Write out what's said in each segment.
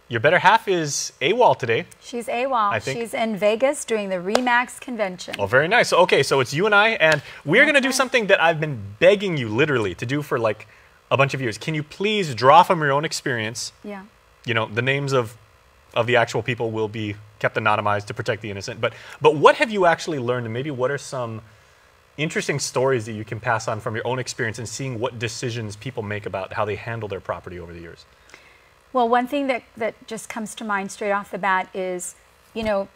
your better half is AWOL today. She's AWOL. I think. She's in Vegas doing the RE/MAX convention. Oh, very nice. Okay, so it's you and I, and we're going to do something that I've been begging you literally to do for like a bunch of years. Can you please draw from your own experience? Yeah. You know, the names of the actual people will be kept anonymized to protect the innocent. But what have you actually learned, and maybe what are some interesting stories that you can pass on from your own experience and seeing what decisions people make about how they handle their property over the years? Well, one thing that just comes to mind straight off the bat is, you know,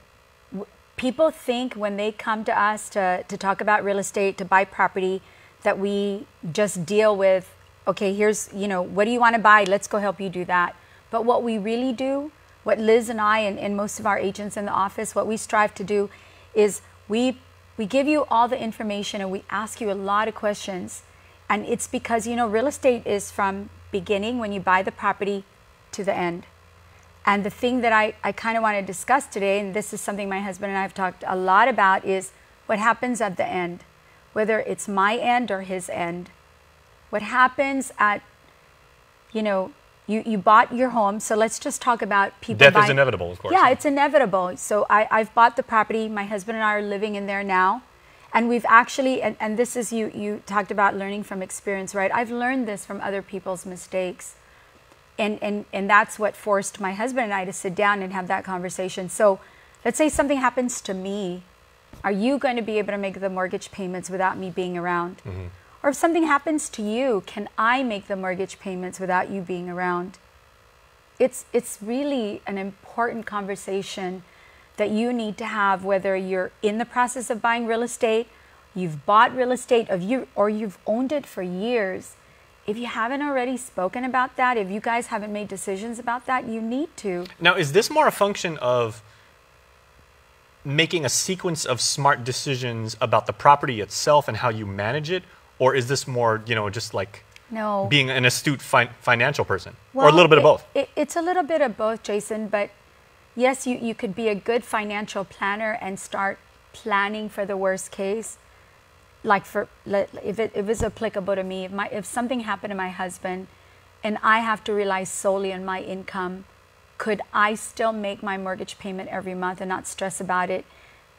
people think when they come to us to talk about real estate, to buy property, that we just deal with, okay, here's, you know, what do you want to buy? Let's go help you do that. But what we really do, what Liz and I and most of our agents in the office, what we strive to do is we give you all the information and we ask you a lot of questions. And it's because, you know, real estate is from beginning when you buy the property to the end. And the thing that I kind of want to discuss today, and this is something my husband and I have talked a lot about, is what happens at the end, whether it's my end or his end. What happens at, you know, you bought your home, so let's just talk about people Death buying. is inevitable, of course. Yeah, it's inevitable. So I've bought the property. My husband and I are living in there now. And we've actually, and this is, you talked about learning from experience, right? I've learned this from other people's mistakes. And that's what forced my husband and I to sit down and have that conversation. So let's say something happens to me. Are you going to be able to make the mortgage payments without me being around? Mm-hmm. Or if something happens to you, can I make the mortgage payments without you being around? It's really an important conversation that you need to have, whether you're in the process of buying real estate, you've bought real estate, or you've owned it for years. If you haven't already spoken about that, if you guys haven't made decisions about that, you need to. Now, is this more a function of making a sequence of smart decisions about the property itself and how you manage it? Or is this more, you know, just like being an astute financial person? Well, or a little bit of both? It's a little bit of both, Jason. But yes, you could be a good financial planner and start planning for the worst case. Like if it was applicable to me, if something happened to my husband and I have to rely solely on my income, could I still make my mortgage payment every month and not stress about it?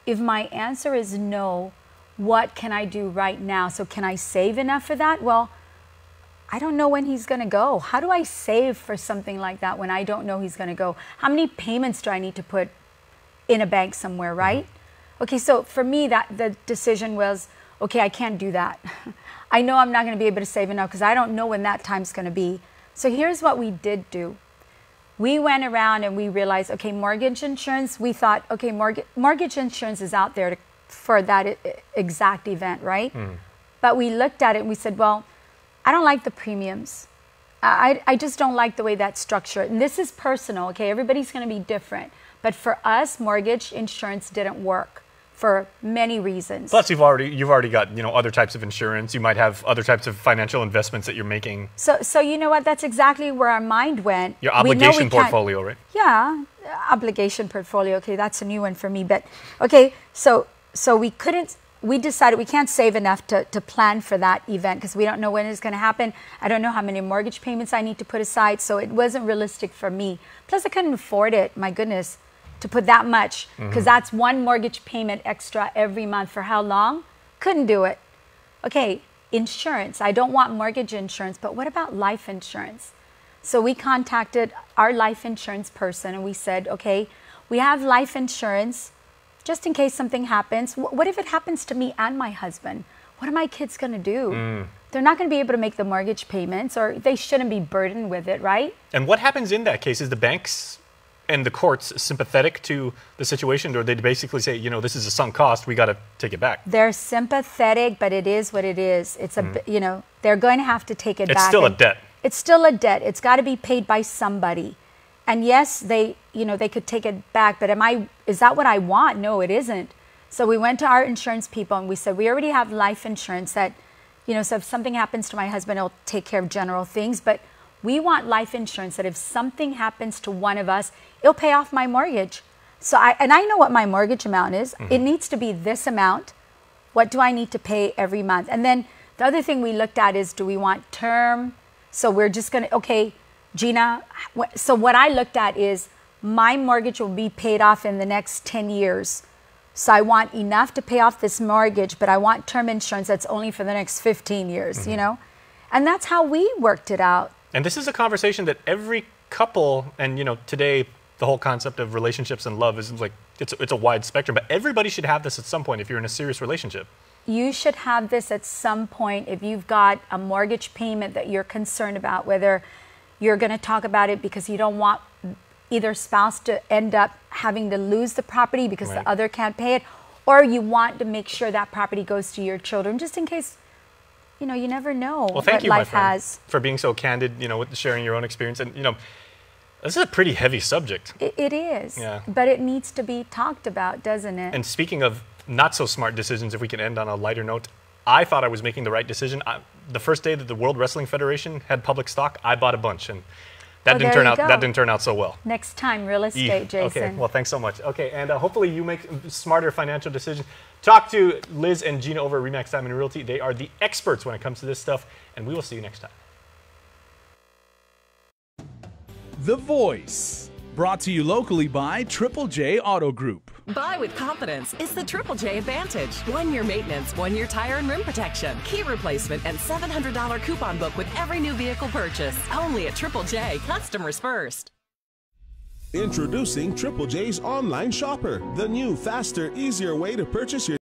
If my answer is no, what can I do right now? So can I save enough for that? Well, I don't know when he's going to go. How do I save for something like that when I don't know he's going to go? How many payments do I need to put in a bank somewhere, right? Mm-hmm. Okay, so for me, the decision was, okay, I can't do that. I know I'm not going to be able to save enough because I don't know when that time's going to be. So here's what we did do. We went around and we realized, okay, mortgage insurance, we thought, okay, mortgage insurance is out there for that exact event, right? Mm. But we looked at it and we said, well, I don't like the premiums. I just don't like the way that's structured. And this is personal, okay? Everybody's going to be different. But for us, mortgage insurance didn't work for many reasons. Plus, you've already got, you know, other types of insurance. You might have other types of financial investments that you're making. So you know what? That's exactly where our mind went. Your obligation portfolio, right? Yeah, obligation portfolio. Okay, that's a new one for me. But okay, so we decided we can't save enough to plan for that event because we don't know when it's going to happen. I don't know how many mortgage payments I need to put aside, so it wasn't realistic for me. Plus, I couldn't afford it. My goodness. To put that much, because that's one mortgage payment extra every month. For how long? Couldn't do it. Okay, insurance. I don't want mortgage insurance, but what about life insurance? So we contacted our life insurance person and we said, okay, we have life insurance just in case something happens. What if it happens to me and my husband? What are my kids going to do? They're not going to be able to make the mortgage payments, or they shouldn't be burdened with it, right? And what happens in that case? Is the banks and the courts sympathetic to the situation, or they basically say, you know, this is a sunk cost, we got to take it back? They're sympathetic, but it is what it is. It's you know, they're going to have to take it back. It's still a debt. It's still a debt. It's got to be paid by somebody. And yes, they could take it back, but is that what I want? No, it isn't. So we went to our insurance people and we said, we already have life insurance that, you know, so if something happens to my husband, it'll take care of general things, but we want life insurance that if something happens to one of us, it'll pay off my mortgage. So I know what my mortgage amount is. It needs to be this amount. What do I need to pay every month? And then the other thing we looked at is, do we want term? So we're just going to, okay, Gina, so what I looked at is my mortgage will be paid off in the next 10 years. So I want enough to pay off this mortgage, but I want term insurance that's only for the next 15 years, you know? And that's how we worked it out. And this is a conversation that every couple, and you know, today the whole concept of relationships and love is like, it's a wide spectrum, but everybody should have this at some point if you're in a serious relationship. You should have this at some point if you've got a mortgage payment that you're concerned about, whether you're going to talk about it because you don't want either spouse to end up having to lose the property because the other can't pay it, or you want to make sure that property goes to your children, just in case, you know, you never know well, thank what you, life my friend, has. for being so candid, you know, with sharing your own experience. And, you know, this is a pretty heavy subject. It is, yeah. But it needs to be talked about, doesn't it? And speaking of not so smart decisions, if we can end on a lighter note, I thought I was making the right decision. The first day that the World Wrestling Federation had public stock, I bought a bunch, and that didn't turn out. That didn't turn out so well. Next time, real estate, Jason. Okay. Well, thanks so much. Okay, and hopefully you make smarter financial decisions. Talk to Liz and Gina over at Remax Diamond Realty. They are the experts when it comes to this stuff, and we will see you next time. The Voice, brought to you locally by Triple J Auto Group. Buy with confidence. It's the Triple J Advantage. 1 year maintenance, 1 year tire and rim protection, key replacement, and $700 coupon book with every new vehicle purchase. Only at Triple J. Customers first. Introducing Triple J's Online Shopper, the new, faster, easier way to purchase your